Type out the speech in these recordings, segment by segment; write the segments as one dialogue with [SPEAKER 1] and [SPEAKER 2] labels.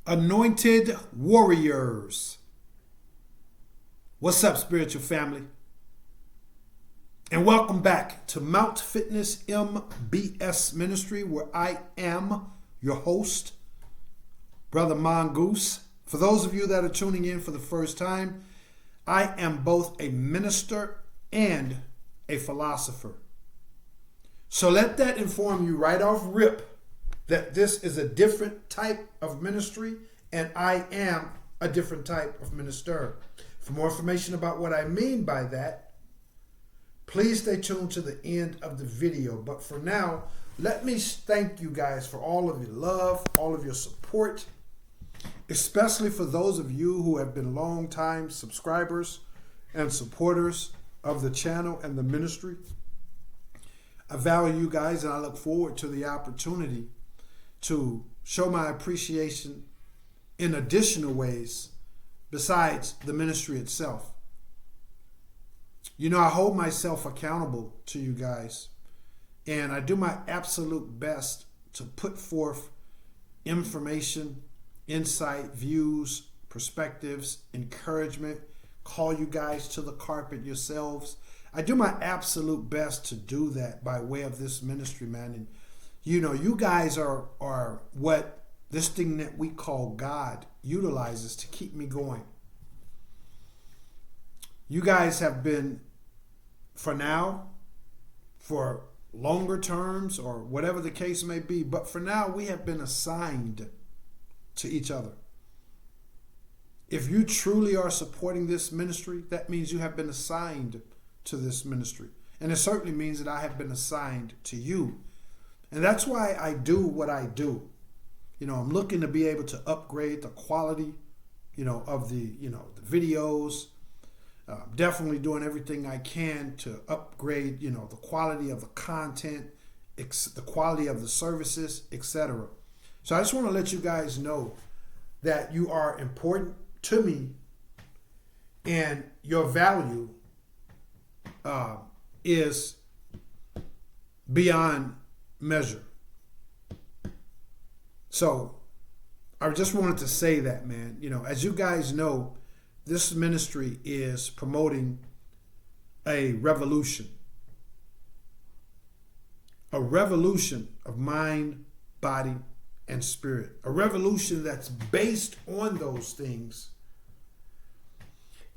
[SPEAKER 1] Anointed Warriors. What's up, spiritual family? And welcome back to Mount Fitness MBS Ministry, where I am your host, Brother Mongoose. For those of you that are tuning in for the first time, I am both a minister and a philosopher. So let that inform you right off rip that this is a different type of ministry, and I am a different type of minister. For more information about what I mean by that, please stay tuned to the end of the video. But for now, let me thank you guys for all of your love, all of your support, especially for those of you who have been long-time subscribers and supporters of the channel and the ministry. I value you guys, and I look forward to the opportunity to show my appreciation in additional ways besides the ministry itself. You know, I hold myself accountable to you guys, and I do my absolute best to put forth information, insight, views, perspectives, encouragement, call you guys to the carpet yourselves. I do my absolute best to do that by way of this ministry, man. And you know, you guys are what this thing that we call God utilizes to keep me going. You guys have been, for now, for longer terms or whatever the case may be, but for now we have been assigned to each other. If you truly are supporting this ministry, that means you have been assigned to this ministry. And it certainly means that I have been assigned to you. And that's why I do what I do. You know, I'm looking to be able to upgrade the quality, of the videos. Definitely doing everything I can to upgrade, the quality of the content, the quality of the services, etc. So I just want to let you guys know that you are important to me, and your value is beyond measure. So I just wanted to say that, man. As you guys know, this ministry is promoting a revolution of mind, body, and spirit. A revolution that's based on those things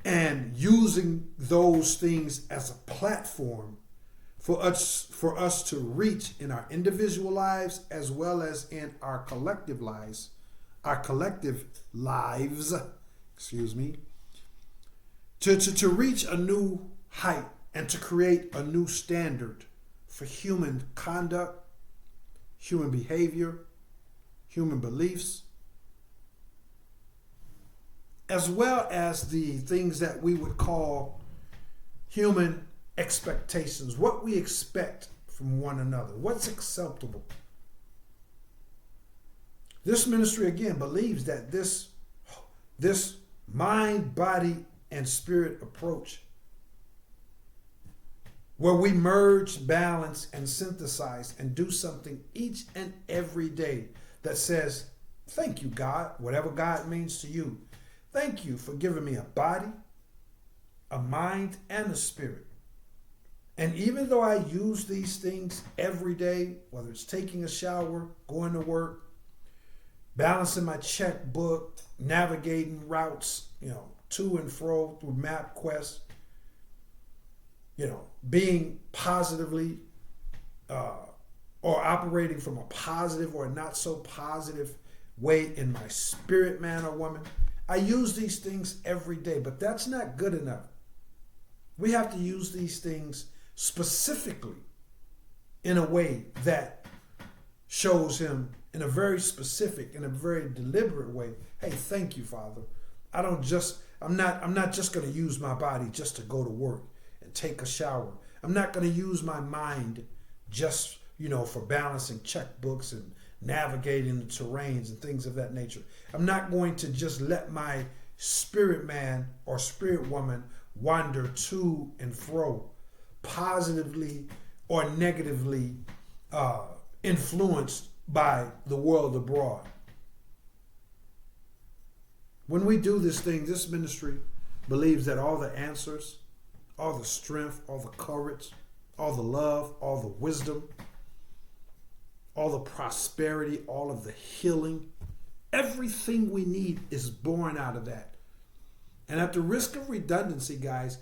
[SPEAKER 1] and using those things as a platform for us to reach in our individual lives as well as in our collective lives, to reach a new height and to create a new standard for human conduct, human behavior, human beliefs, as well as the things that we would call human expectations, what we expect from one another, what's acceptable. This ministry, again, believes that this mind, body, and spirit approach, where we merge, balance, and synthesize and do something each and every day that says, thank you, God, whatever God means to you. Thank you for giving me a body, a mind, and a spirit. And even though I use these things every day, whether it's taking a shower, going to work, balancing my checkbook, navigating routes, to and fro through MapQuest, being positively or operating from a positive or not so positive way in my spirit, man or woman. I use these things every day, but that's not good enough. We have to use these things specifically in a way that shows him in a very specific, in a very deliberate way. Hey, thank you, Father. I'm not just going to use my body just to go to work and take a shower. I'm not going to use my mind just, for balancing checkbooks and navigating the terrains and things of that nature. I'm not going to just let my spirit man or spirit woman wander to and fro, positively or negatively influenced by the world abroad. When we do this thing, this ministry believes that all the answers, all the strength, all the courage, all the love, all the wisdom, all the prosperity, all of the healing, everything we need is born out of that. And at the risk of redundancy, guys,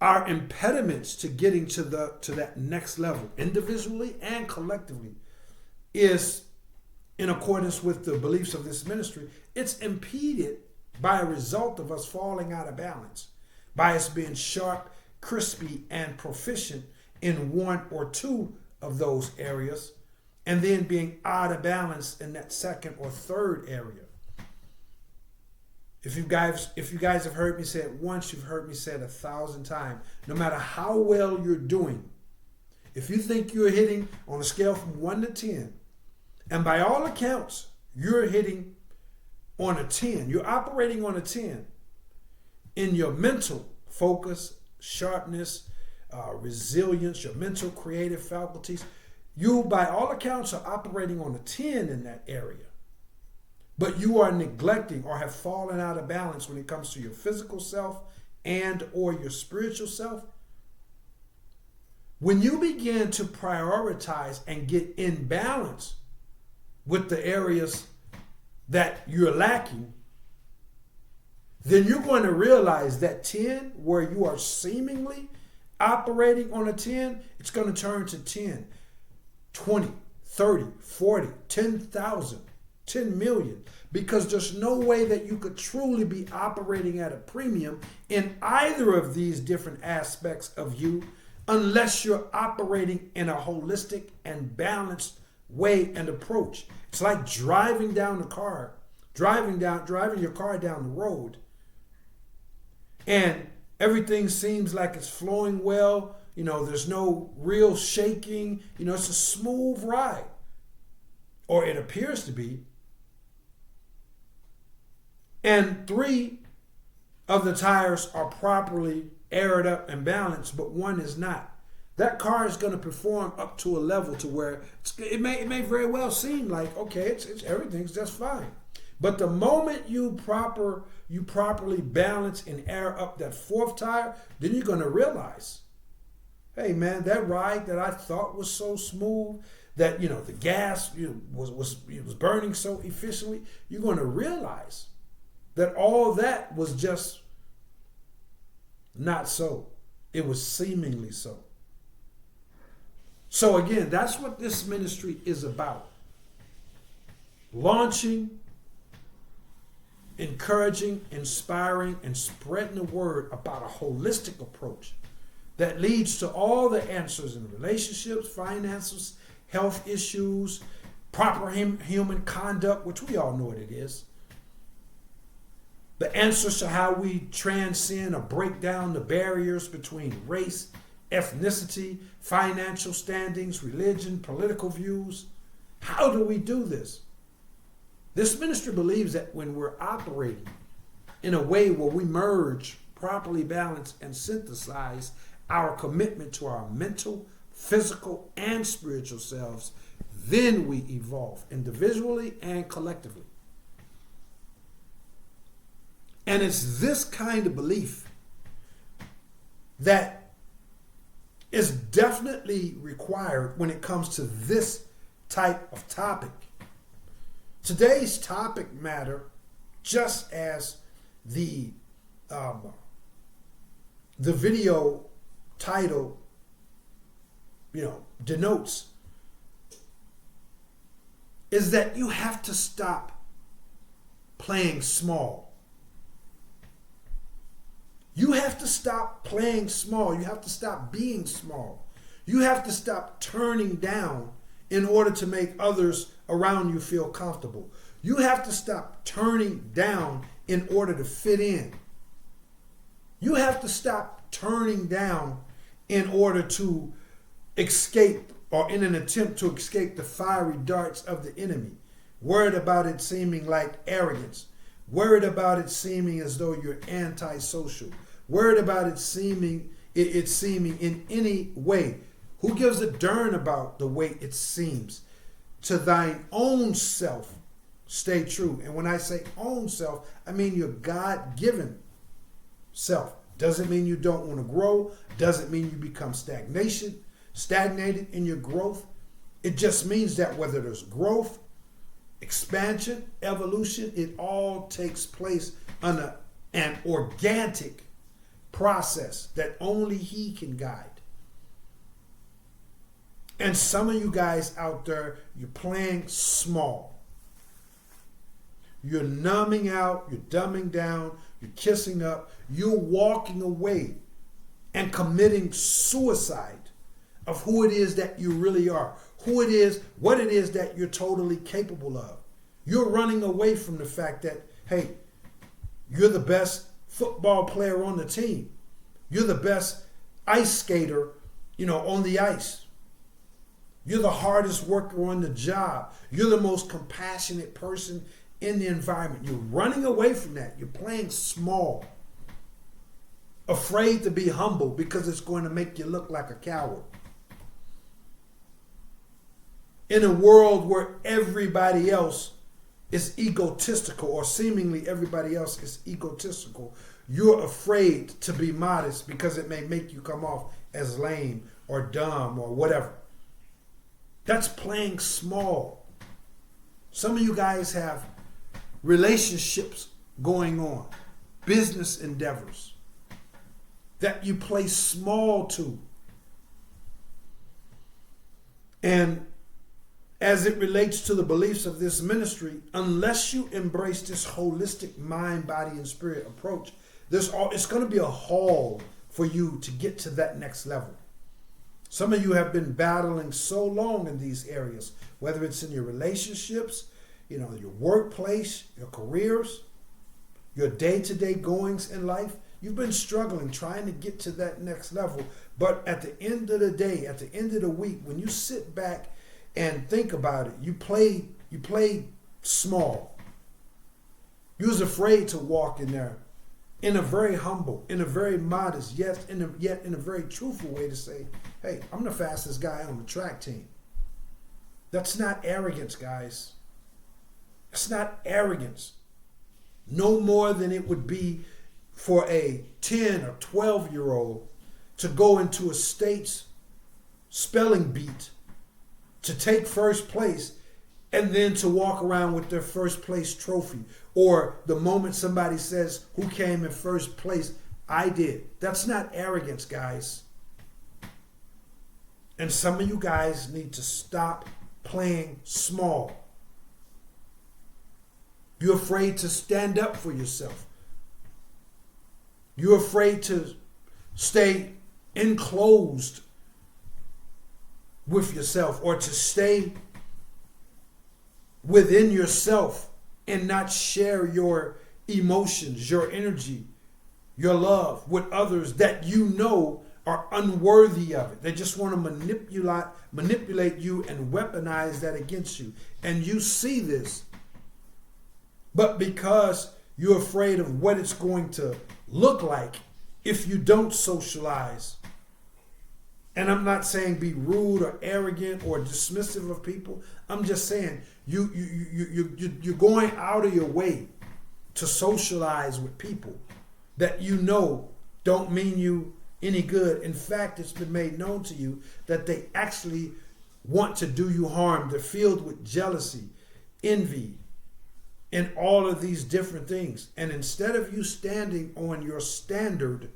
[SPEAKER 1] our impediments to getting to that next level, individually and collectively, is in accordance with the beliefs of this ministry. It's impeded by a result of us falling out of balance, by us being sharp, crispy, and proficient in one or two of those areas, and then being out of balance in that second or third area. If you guys have heard me say it once, you've heard me say it 1,000 times. No matter how well you're doing, if you think you're hitting on a scale from 1 to 10, and by all accounts, you're hitting on a 10, you're operating on a 10 in your mental focus, sharpness, resilience, your mental creative faculties, you, by all accounts, are operating on a 10 in that area. But you are neglecting or have fallen out of balance when it comes to your physical self and or your spiritual self. When you begin to prioritize and get in balance with the areas that you're lacking, then you're going to realize that 10, where you are seemingly operating on a 10, it's going to turn to 10, 20, 30, 40, 10,000. 10 million, because there's no way that you could truly be operating at a premium in either of these different aspects of you unless you're operating in a holistic and balanced way and approach. It's like driving your car down the road, and everything seems like it's flowing well. There's no real shaking. It's a smooth ride, or it appears to be. And 3 of the tires are properly aired up and balanced, but 1 is not. That car is going to perform up to a level to where it may very well seem like, okay, it's everything's just fine. But the moment you properly balance and air up that 4th tire, then you're going to realize, hey man, that ride that I thought was so smooth, that the gas was burning so efficiently, you're going to realize that all that was just not so. It was seemingly so. So again, that's what this ministry is about. Launching, encouraging, inspiring, and spreading the word about a holistic approach that leads to all the answers in relationships, finances, health issues, proper human conduct, which we all know what it is. The answers to how we transcend or break down the barriers between race, ethnicity, financial standings, religion, political views. How do we do this? This ministry believes that when we're operating in a way where we merge, properly balance, and synthesize our commitment to our mental, physical, and spiritual selves, then we evolve individually and collectively. And it's this kind of belief that is definitely required when it comes to this type of topic. Today's topic matter, just as the video title denotes, is that you have to stop playing small. You have to stop playing small. You have to stop being small. You have to stop turning down in order to make others around you feel comfortable. You have to stop turning down in order to fit in. You have to stop turning down in order to escape, or in an attempt to escape the fiery darts of the enemy. Worried about it seeming like arrogance. Worried about it seeming as though you're antisocial. Worried about it seeming in any way. Who gives a darn about the way it seems? To thine own self stay true. And when I say own self, I mean your God-given self. Doesn't mean you don't want to grow. Doesn't mean you become stagnated in your growth. It just means that whether there's growth, expansion, evolution, it all takes place under an organic process that only He can guide. And some of you guys out there, you're playing small. You're numbing out, you're dumbing down, you're kissing up, you're walking away and committing suicide of who it is that you really are, who it is, what it is that you're totally capable of. You're running away from the fact that, hey, you're the best football player on the team. You're the best ice skater, on the ice. You're the hardest worker on the job. You're the most compassionate person in the environment. You're running away from that. You're playing small. Afraid to be humble because it's going to make you look like a coward. In a world where everybody else is egotistical, or seemingly everybody else is egotistical, you're afraid to be modest because it may make you come off as lame or dumb or whatever. That's playing small. Some of you guys have relationships going on, business endeavors that you play small to. And as it relates to the beliefs of this ministry, unless you embrace this holistic mind, body, and spirit approach, it's going to be a haul for you to get to that next level. Some of you have been battling so long in these areas, whether it's in your relationships, your workplace, your careers, your day-to-day goings in life. You've been struggling, trying to get to that next level. But at the end of the day, at the end of the week, when you sit back and think about it, you played small. You was afraid to walk in there in a very humble, in a very modest, yet in a very truthful way to say, hey, I'm the fastest guy on the track team. That's not arrogance, guys. It's not arrogance. No more than it would be for a 10 or 12-year-old to go into a state's spelling beat to take first place and then to walk around with their first place trophy. Or the moment somebody says, who came in first place? I did. That's not arrogance, guys. And some of you guys need to stop playing small. You're afraid to stand up for yourself. You're afraid to stay enclosed with yourself, or to stay within yourself and not share your emotions, your energy, your love with others that are unworthy of it. They just want to manipulate you and weaponize that against you. And you see this, but because you're afraid of what it's going to look like if you don't socialize. And I'm not saying be rude or arrogant or dismissive of people. I'm just saying you're going out of your way to socialize with people that don't mean you any good. In fact, it's been made known to you that they actually want to do you harm. They're filled with jealousy, envy, and all of these different things. And instead of you standing on your standard,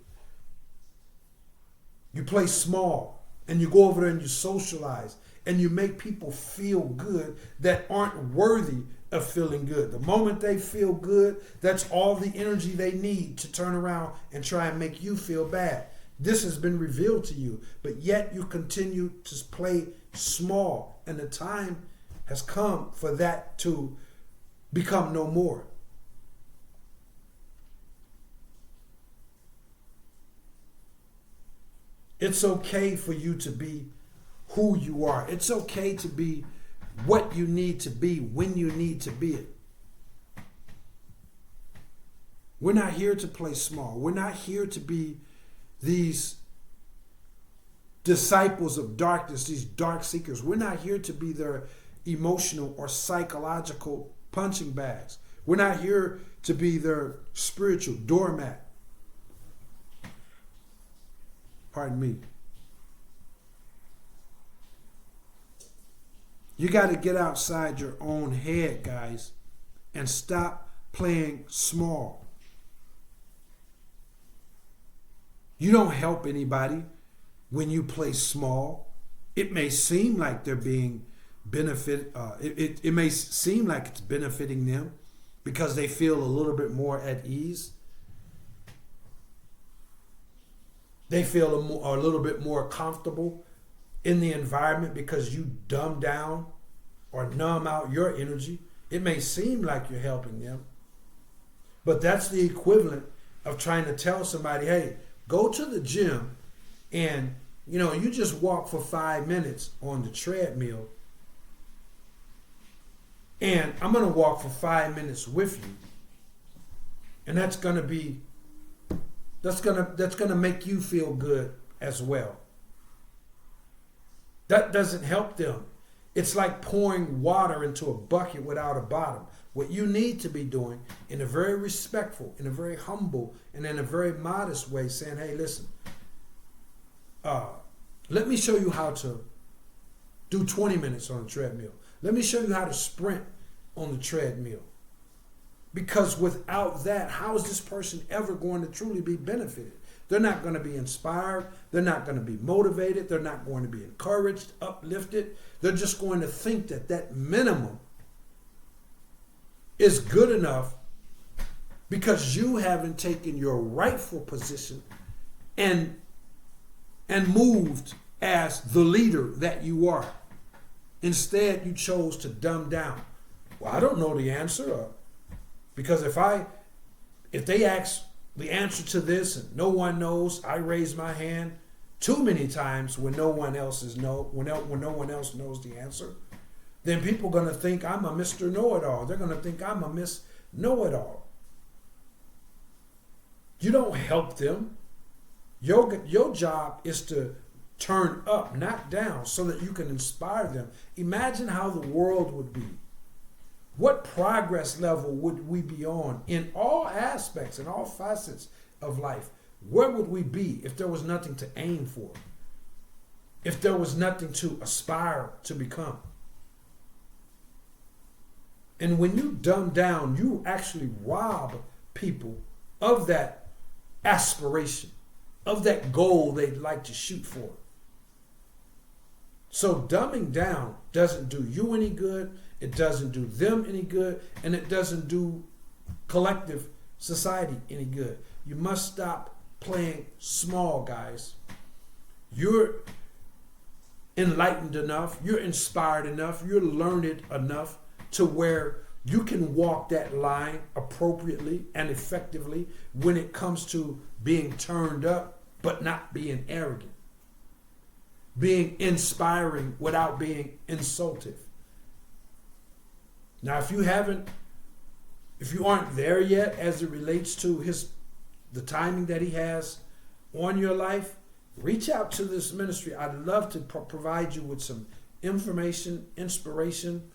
[SPEAKER 1] you play small and you go over there and you socialize and you make people feel good that aren't worthy of feeling good. The moment they feel good, that's all the energy they need to turn around and try and make you feel bad. This has been revealed to you, but yet you continue to play small, and the time has come for that to become no more. It's okay for you to be who you are. It's okay to be what you need to be when you need to be it. We're not here to play small. We're not here to be these disciples of darkness, these dark seekers. We're not here to be their emotional or psychological punching bags. We're not here to be their spiritual doormat. Pardon me. You got to get outside your own head, guys, and stop playing small. You don't help anybody when you play small. It may seem like they're being it may seem like it's benefiting them because they feel a little bit more at ease. They feel a little bit more comfortable in the environment because you dumb down or numb out your energy. It may seem like you're helping them, but that's the equivalent of trying to tell somebody, hey, go to the gym and, you just walk for 5 minutes on the treadmill, and I'm going to walk for 5 minutes with you. And that's going to make you feel good as well. That doesn't help them. It's like pouring water into a bucket without a bottom. What you need to be doing in a very respectful, in a very humble, and in a very modest way, saying, hey, listen, let me show you how to do 20 minutes on a treadmill. Let me show you how to sprint on the treadmill. Because without that, how is this person ever going to truly be benefited? They're not going to be inspired. They're not going to be motivated. They're not going to be encouraged, uplifted. They're just going to think that minimum is good enough because you haven't taken your rightful position and moved as the leader that you are. Instead, you chose to dumb down. Well, I don't know the answer. Because if they ask the answer to this and no one knows, I raise my hand too many times when no one else when no one else knows the answer, then people are going to think I'm a Mr. Know-it-all. They're going to think I'm a Miss Know-it-all. You don't help them. Your job is to turn up, not down, so that you can inspire them. Imagine how the world would be. What progress level would we be on in all aspects, in all facets of life? Where would we be if there was nothing to aim for? If there was nothing to aspire to become? And when you dumb down, you actually rob people of that aspiration, of that goal they'd like to shoot for. So dumbing down doesn't do you any good. It doesn't do them any good, and it doesn't do collective society any good. You must stop playing small, guys. You're enlightened enough, you're inspired enough, you're learned enough to where you can walk that line appropriately and effectively when it comes to being turned up, but not being arrogant. Being inspiring without being insultive. Now, if you aren't there yet as it relates to the timing that he has on your life, reach out to this ministry. I'd love to provide you with some information, inspiration,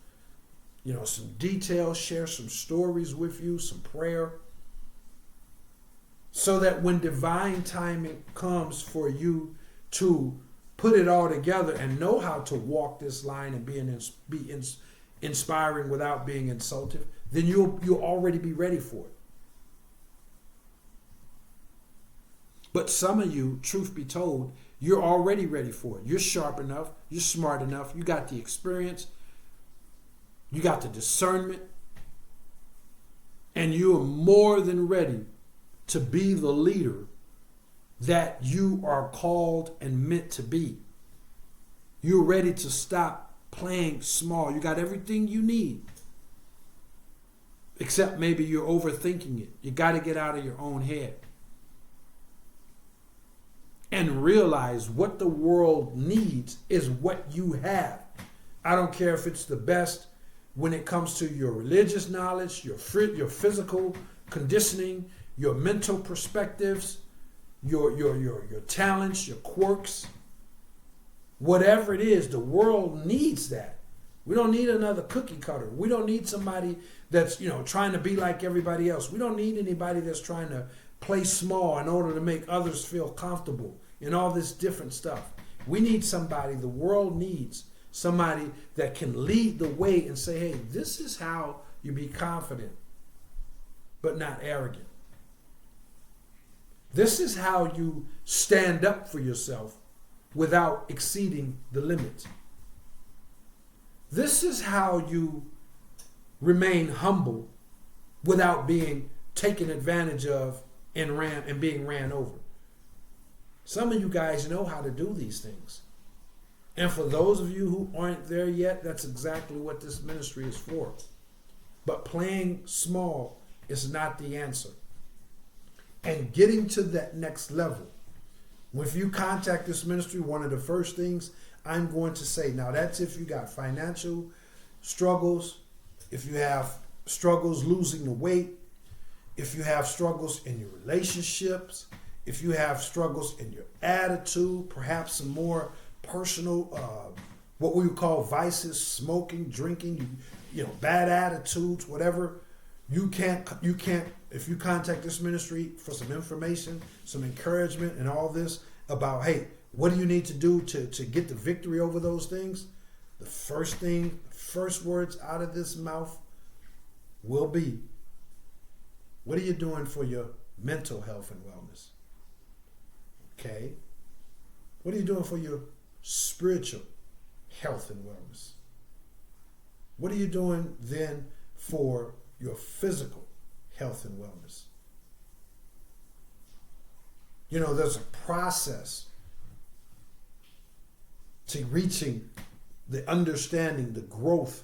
[SPEAKER 1] some details, share some stories with you, some prayer, so that when divine timing comes for you to put it all together and know how to walk this line and be inspiring without being insultive, then you'll already be ready for it. But some of you, truth be told, you're already ready for it. You're sharp enough, you're smart enough, you got the experience, you got the discernment, and you are more than ready to be the leader that you are called and meant to be. You're ready to stop playing small. You got everything you need. Except maybe you're overthinking it. You got to get out of your own head. And realize what the world needs is what you have. I don't care if it's the best when it comes to your religious knowledge, your physical conditioning, your mental perspectives, your talents, your quirks. Whatever it is, the world needs that. We don't need another cookie cutter. We don't need somebody that's, trying to be like everybody else. We don't need anybody that's trying to play small in order to make others feel comfortable and all this different stuff. We need somebody, the world needs somebody that can lead the way and say, hey, this is how you be confident, but not arrogant. This is how you stand up for yourself without exceeding the limits. This is how you remain humble without being taken advantage of and being ran over. Some of you guys know how to do these things. And for those of you who aren't there yet, that's exactly what this ministry is for. But playing small is not the answer. And getting to that next level. If you contact this ministry, one of the first things I'm going to say, now that's if you got financial struggles, if you have struggles losing the weight, if you have struggles in your relationships, if you have struggles in your attitude, perhaps some more personal, what we would call vices, smoking, drinking, bad attitudes, whatever, you can't, if you contact this ministry for some information, some encouragement and all this about, hey, what do you need to do to get the victory over those things? The first words out of this mouth will be, what are you doing for your mental health and wellness? Okay. What are you doing for your spiritual health and wellness? What are you doing then for your physical health and wellness? There's a process to reaching the understanding, the growth,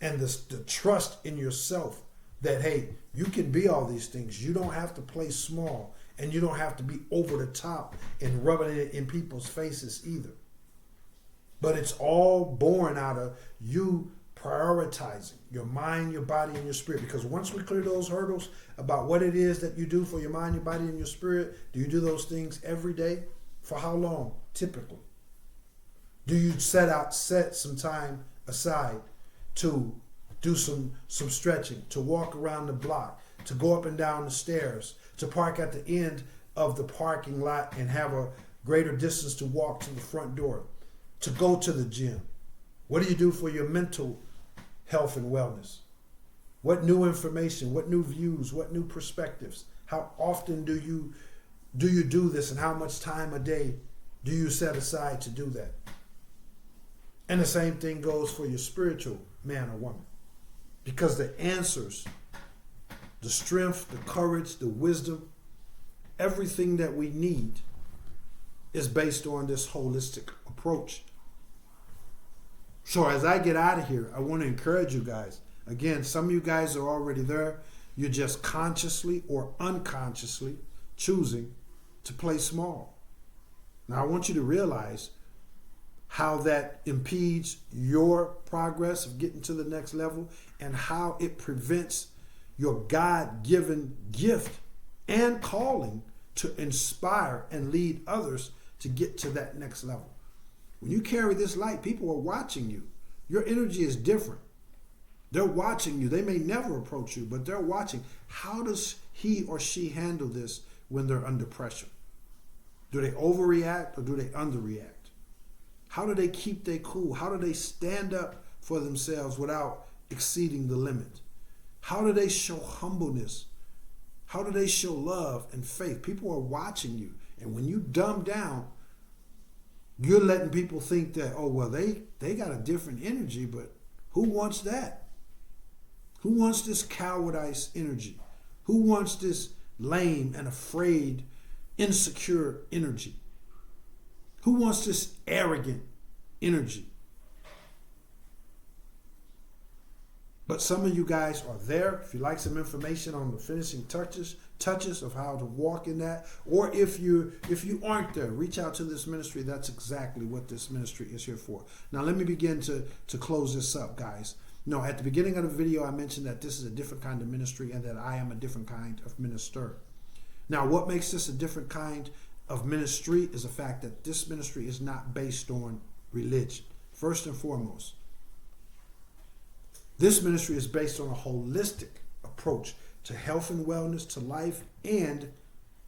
[SPEAKER 1] and the trust in yourself that, hey, you can be all these things. You don't have to play small, and you don't have to be over the top and rubbing it in people's faces either. But it's all born out of you prioritizing your mind, your body, and your spirit. Because once we clear those hurdles about what it is that you do for your mind, your body, and your spirit, do you do those things every day? For how long, typically? Do you set some time aside to do some stretching, to walk around the block, to go up and down the stairs, to park at the end of the parking lot and have a greater distance to walk to the front door, to go to the gym? What do you do for your mental health and wellness? What new information, what new views, what new perspectives? How often do you do this, and how much time a day do you set aside to do that? And the same thing goes for your spiritual man or woman. Because the answers, the strength, the courage, the wisdom, everything that we need is based on this holistic approach. So as I get out of here, I want to encourage you guys. Again, some of you guys are already there. You're just consciously or unconsciously choosing to play small. Now, I want you to realize how that impedes your progress of getting to the next level, and how it prevents your God-given gift and calling to inspire and lead others to get to that next level. When you carry this light, people are watching you. Your energy is different. They're watching you. They may never approach you, but they're watching. How does he or she handle this when they're under pressure? Do they overreact or do they underreact? How do they keep their cool? How do they stand up for themselves without exceeding the limit? How do they show humbleness? How do they show love and faith? People are watching you. And when you dumb down, you're letting people think that, oh, well, they got a different energy, but who wants that? Who wants this cowardice energy? Who wants this lame and afraid, insecure energy? Who wants this arrogant energy? But some of you guys are there. If you like some information on the finishing touches of how to walk in that, or if you aren't there, reach out to this ministry. That's exactly what this ministry is here for. Now let me begin to close this up, guys. No, at the beginning of the video, I mentioned that this is a different kind of ministry and that I am a different kind of minister. Now, what makes this a different kind of ministry is the fact that this ministry is not based on religion. First and foremost, This ministry is based on a holistic approach to health and wellness, to life, and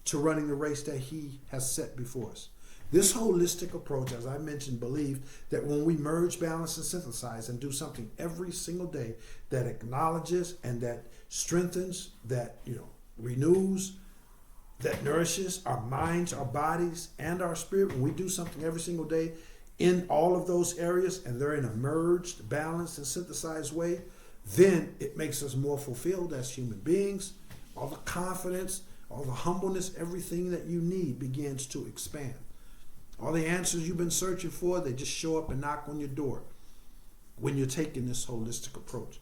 [SPEAKER 1] to running the race that he has set before us. This holistic approach, as I mentioned, believes that when we merge, balance, and synthesize and do something every single day that acknowledges and that strengthens, that renews, that nourishes our minds, our bodies, and our spirit, when we do something every single day in all of those areas and they're in a merged, balanced, and synthesized way, then it makes us more fulfilled as human beings. All the confidence, all the humbleness, everything that you need begins to expand. All the answers you've been searching for, they just show up and knock on your door when you're taking this holistic approach.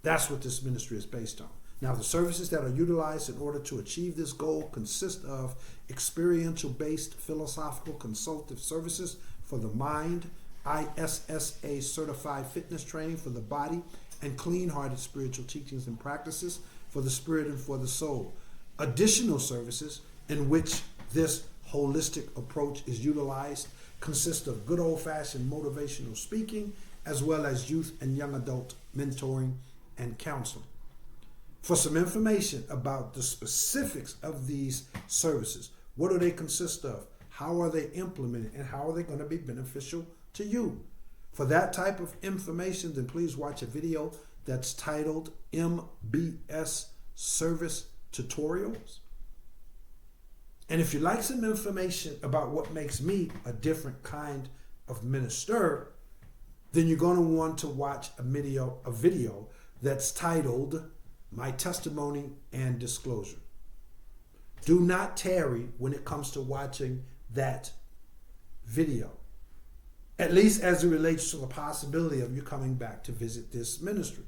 [SPEAKER 1] That's what this ministry is based on. Now, the services that are utilized in order to achieve this goal consist of experiential-based philosophical consultative services for the mind, ISSA certified fitness training for the body, and clean-hearted spiritual teachings and practices for the spirit and for the soul. Additional services in which this holistic approach is utilized consist of good old-fashioned motivational speaking, as well as youth and young adult mentoring and counseling. For some information about the specifics of these services, what do they consist of? How are they implemented? And how are they going to be beneficial to you? For that type of information, then please watch a video that's titled MBS Service Tutorials. And if you'd like some information about what makes me a different kind of minister, then you're going to want to watch a video that's titled My Testimony and Disclosure. Do not tarry when it comes to watching that video, at least as it relates to the possibility of you coming back to visit this ministry.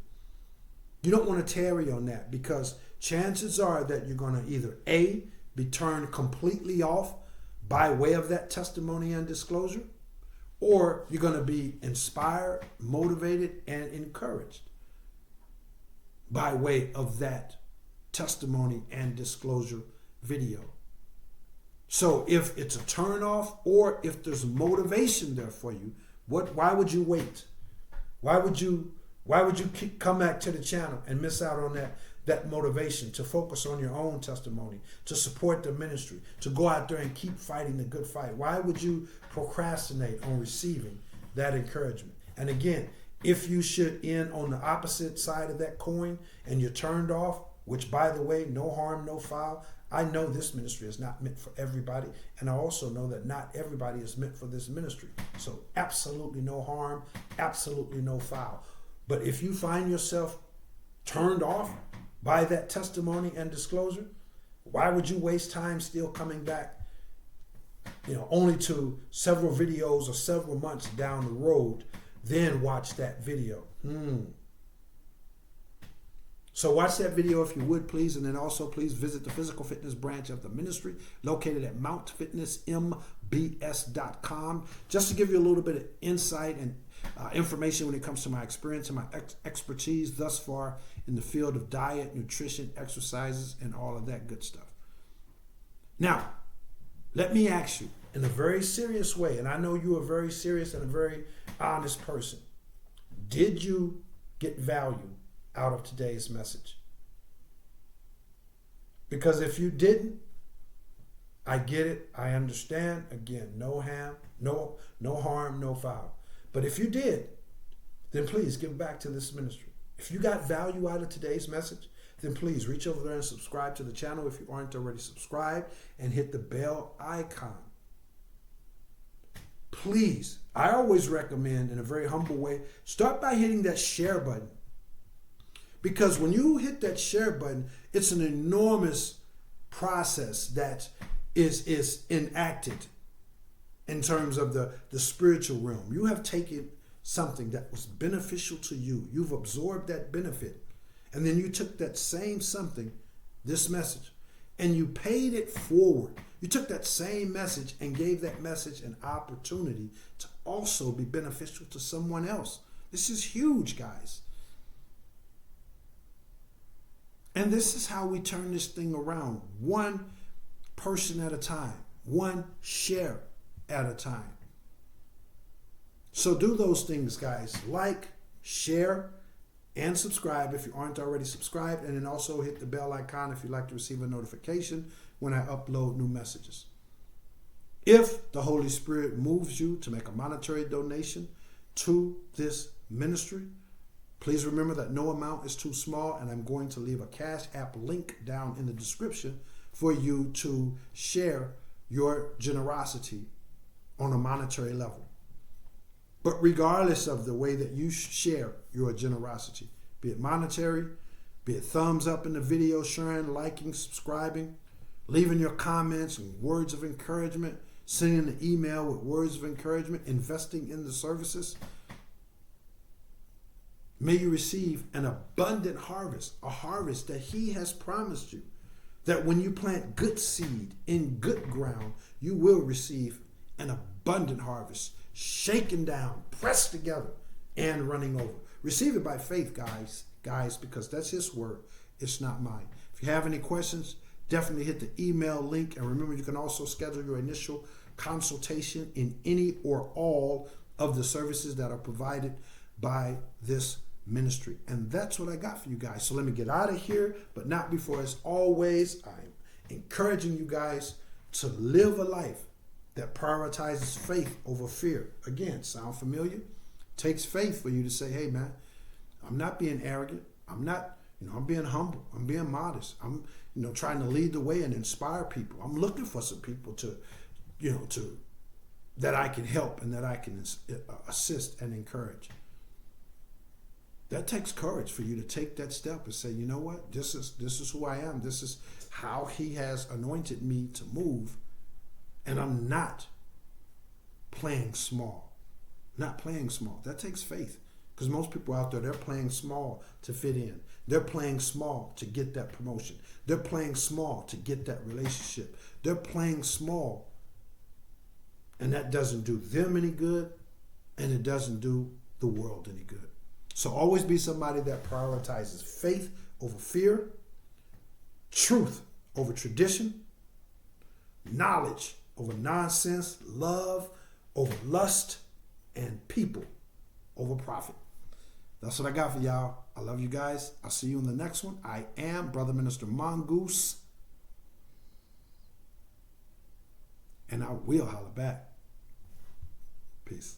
[SPEAKER 1] You don't want to tarry on that, because chances are that you're going to either A, be turned completely off by way of that testimony and disclosure, or you're going to be inspired, motivated, and encouraged by way of that testimony and disclosure video. So if it's a turn off, or if there's motivation there for you, why would you wait? Why would you come back to the channel and miss out on that motivation to focus on your own testimony, to support the ministry, to go out there and keep fighting the good fight? Why would you procrastinate on receiving that encouragement? And again, if you should end on the opposite side of that coin and you're turned off, which, by the way, no harm, no foul. I know this ministry is not meant for everybody, and I also know that not everybody is meant for this ministry. So absolutely no harm, absolutely no foul. But if you find yourself turned off by that testimony and disclosure, why would you waste time still coming back, only to several videos or several months down the road, then watch that video? So watch that video if you would, please. And then also please visit the physical fitness branch of the ministry located at mountfitnessmbs.com, just to give you a little bit of insight and information when it comes to my experience and my expertise thus far in the field of diet, nutrition, exercises, and all of that good stuff. Now, let me ask you in a very serious way, and I know you are very serious and a very honest person. Did you get value out of today's message? Because if you didn't, I get it, I understand. Again, no harm, no foul. But if you did, then please give back to this ministry. If you got value out of today's message, then please reach over there and subscribe to the channel if you aren't already subscribed, and hit the bell icon. Please, I always recommend, in a very humble way, start by hitting that share button. Because when you hit that share button, it's an enormous process that is enacted in terms of the spiritual realm. You have taken something that was beneficial to you. You've absorbed that benefit. And then you took that same something, this message, and you paid it forward. You took that same message and gave that message an opportunity to also be beneficial to someone else. This is huge, guys. And this is how we turn this thing around, one person at a time, one share at a time. So do those things, guys. Like, share, and subscribe if you aren't already subscribed, and then also hit the bell icon if you'd like to receive a notification when I upload new messages. If the Holy Spirit moves you to make a monetary donation to this ministry, please remember that no amount is too small, and I'm going to leave a Cash App link down in the description for you to share your generosity on a monetary level. But regardless of the way that you share your generosity, be it monetary, be it thumbs up in the video, sharing, liking, subscribing, leaving your comments and words of encouragement, sending an email with words of encouragement, investing in the services, may you receive an abundant harvest, a harvest that He has promised you. That when you plant good seed in good ground, you will receive an abundant harvest, shaken down, pressed together, and running over. Receive it by faith, guys, because that's His word. It's not mine. If you have any questions, definitely hit the email link. And remember, you can also schedule your initial consultation in any or all of the services that are provided by this ministry. And that's what I got for you guys. So let me get out of here, but not before, as always, I'm encouraging you guys to live a life that prioritizes faith over fear. Again, sound familiar? Takes faith for you to say, hey man, I'm not being arrogant. I'm not, I'm being humble. I'm being modest. I'm, trying to lead the way and inspire people. I'm looking for some people to that I can help and that I can assist and encourage. That takes courage for you to take that step and say, you know what, this is who I am. This is how He has anointed me to move. And I'm not playing small. Not playing small. That takes faith. Because most people out there, they're playing small to fit in. They're playing small to get that promotion. They're playing small to get that relationship. They're playing small. And that doesn't do them any good. And it doesn't do the world any good. So always be somebody that prioritizes faith over fear, truth over tradition, knowledge over nonsense, love over lust, and people over profit. That's what I got for y'all. I love you guys. I'll see you in the next one. I am Brother Minister Mongoose, and I will holler back. Peace.